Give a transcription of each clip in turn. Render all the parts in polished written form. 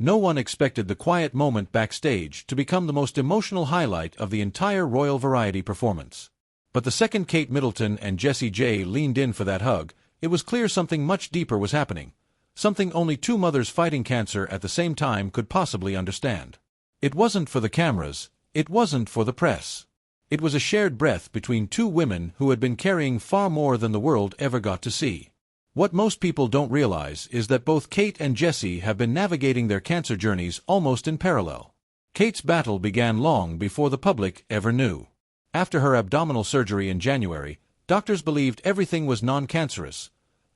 No one expected the quiet moment backstage to become the most emotional highlight of the entire Royal Variety performance. But the second Kate Middleton and Jessie J leaned in for that hug, it was clear something much deeper was happening. Something only two mothers fighting cancer at the same time could possibly understand. It wasn't for the cameras, it wasn't for the press. It was a shared breath between two women who had been carrying far more than the world ever got to see. What most people don't realize is that both Kate and Jessie have been navigating their cancer journeys almost in parallel. Kate's battle began long before the public ever knew. After her abdominal surgery in January, doctors believed everything was non-cancerous,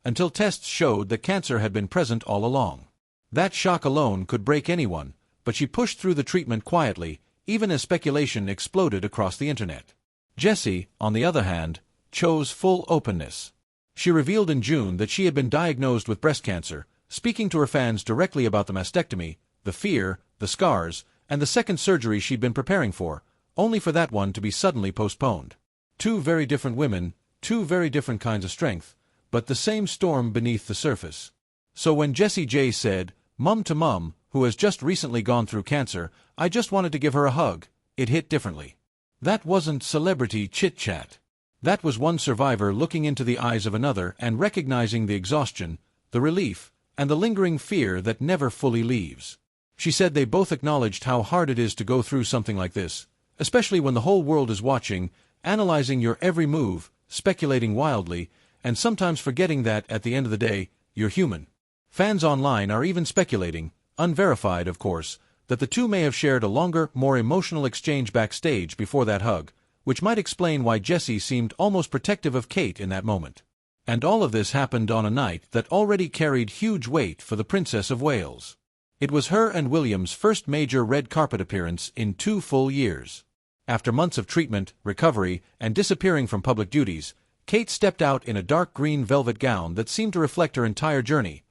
until tests showed that cancer had been present all along. That shock alone could break anyone, but she pushed through the treatment quietly, even as speculation exploded across the internet. Jessie, on the other hand, chose full openness. She revealed in June that she had been diagnosed with breast cancer, speaking to her fans directly about the mastectomy, the fear, the scars, and the second surgery she'd been preparing for, only for that one to be suddenly postponed. Two very different women, two very different kinds of strength, but the same storm beneath the surface. So when Jessie J said, "Mum to Mum, who has just recently gone through cancer, I just wanted to give her a hug," it hit differently. That wasn't celebrity chit-chat. That was one survivor looking into the eyes of another and recognizing the exhaustion, the relief, and the lingering fear that never fully leaves. She said they both acknowledged how hard it is to go through something like this, especially when the whole world is watching, analyzing your every move, speculating wildly, and sometimes forgetting that, at the end of the day, you're human. Fans online are even speculating, unverified of course, that the two may have shared a longer, more emotional exchange backstage before that hug, which might explain why Jessie seemed almost protective of Kate in that moment. And all of this happened on a night that already carried huge weight for the Princess of Wales. It was her and William's first major red carpet appearance in 2 full years. After months of treatment, recovery, and disappearing from public duties, Kate stepped out in a dark green velvet gown that seemed to reflect her entire journey: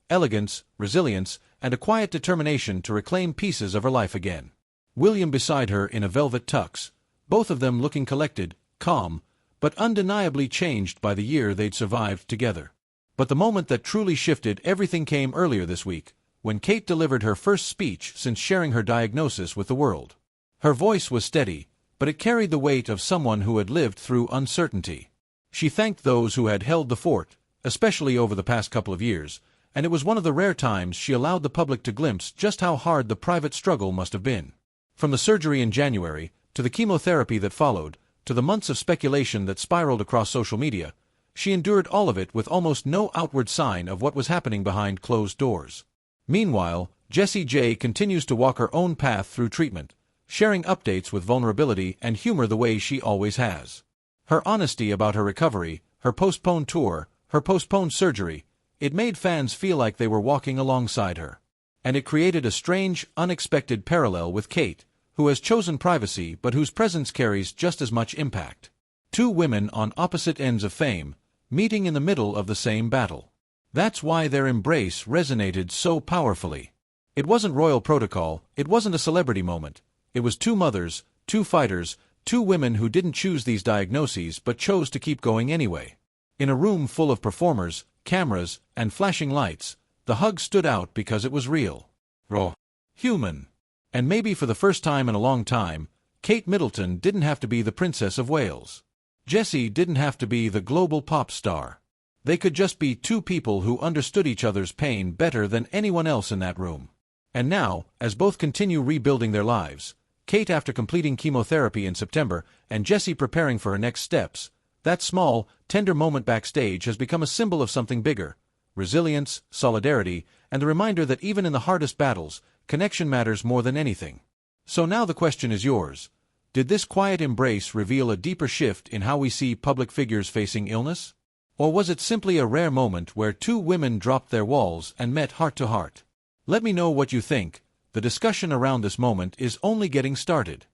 elegance, resilience, and a quiet determination to reclaim pieces of her life again. William beside her in a velvet tux, both of them looking collected, calm, but undeniably changed by the year they'd survived together. But the moment that truly shifted everything came earlier this week, when Kate delivered her first speech since sharing her diagnosis with the world. Her voice was steady, but it carried the weight of someone who had lived through uncertainty. She thanked those who had held the fort, especially over the past couple of years, and it was one of the rare times she allowed the public to glimpse just how hard the private struggle must have been. From the surgery in January, to the chemotherapy that followed, to the months of speculation that spiraled across social media, she endured all of it with almost no outward sign of what was happening behind closed doors. Meanwhile, Jessie J continues to walk her own path through treatment, sharing updates with vulnerability and humor the way she always has. Her honesty about her recovery, her postponed tour, her postponed surgery, it made fans feel like they were walking alongside her. And it created a strange, unexpected parallel with Kate, who has chosen privacy but whose presence carries just as much impact. Two women on opposite ends of fame, meeting in the middle of the same battle. That's why their embrace resonated so powerfully. It wasn't royal protocol, it wasn't a celebrity moment. It was two mothers, two fighters, two women who didn't choose these diagnoses but chose to keep going anyway. In a room full of performers, cameras, and flashing lights, the hug stood out because it was real. Raw. Human. And maybe for the first time in a long time, Kate Middleton didn't have to be the Princess of Wales. Jessie didn't have to be the global pop star. They could just be two people who understood each other's pain better than anyone else in that room. And now, as both continue rebuilding their lives, Kate after completing chemotherapy in September and Jessie preparing for her next steps, that small, tender moment backstage has become a symbol of something bigger: resilience, solidarity, and the reminder that even in the hardest battles, connection matters more than anything. So now the question is yours. Did this quiet embrace reveal a deeper shift in how we see public figures facing illness? Or was it simply a rare moment where two women dropped their walls and met heart to heart? Let me know what you think. The discussion around this moment is only getting started.